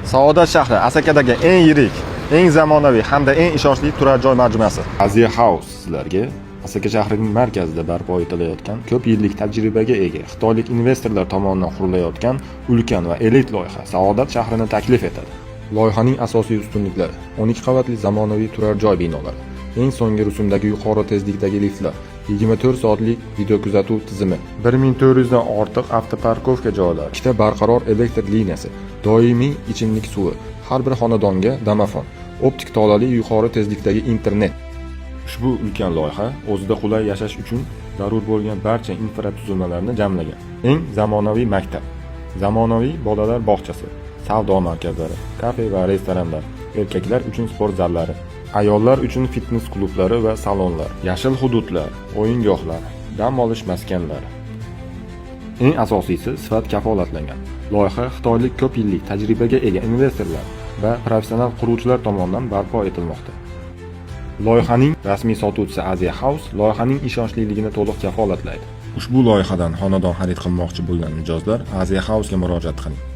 Saodat shahri Asakadagi eng yirik, eng zamonaviy hamda eng ishonchli turar joy majmuasi. Aziya House sizlarga Asaka shahrining markazida barpo etilayotgan ko'p yillik tajribaga ega xitoylik investorlar tomonidan qurilayotgan ulkan va elit loyiha Saodat shahrini taklif etadi. Loyihaning asosiy ustunliklari: 12 qavatli zamonaviy turar joy binolari, eng so'nggi rusumdagi yuqori tezlikdagi liftlar, 24 soatlik video kuzatuv tizimi, 1400 dan ortiq avtoparkovka joylari, ikkita barqaror elektr liniyasi, doimiy ichimlik suvi, har bir xonadonga domofon, optik tolali yuqori tezlikdagi internet. Ushbu ulkan loyiha o'zida qulay yashash uchun zarur bo'lgan barcha infratuzilmalarni jamlagan. Eng zamonaviy maktab, zamonaviy bolalar bog'chasi, savdo markazlari, kafe va restoranlar, erkaklar uchun sport zallari, ayollar uchun fitnes klublari va salonlar, yashil hududlar, o'yingohlar, dam olish maskanlari. Eng asosiysi sifat kafolatlangan. Loyiha xitoylik ko'p yillik tajribaga ega investorlar va professional quruvchilar tomonidan barpo etilmoqda. Loyihaning rasmiy sotuvchisi Aziya House loyihaning ishonchliligini to'liq kafolatlaydi. Ushbu loyihadan xonadon xarid qilmoqchi bo'lgan mijozlar Aziya House'ga murojaat qiling.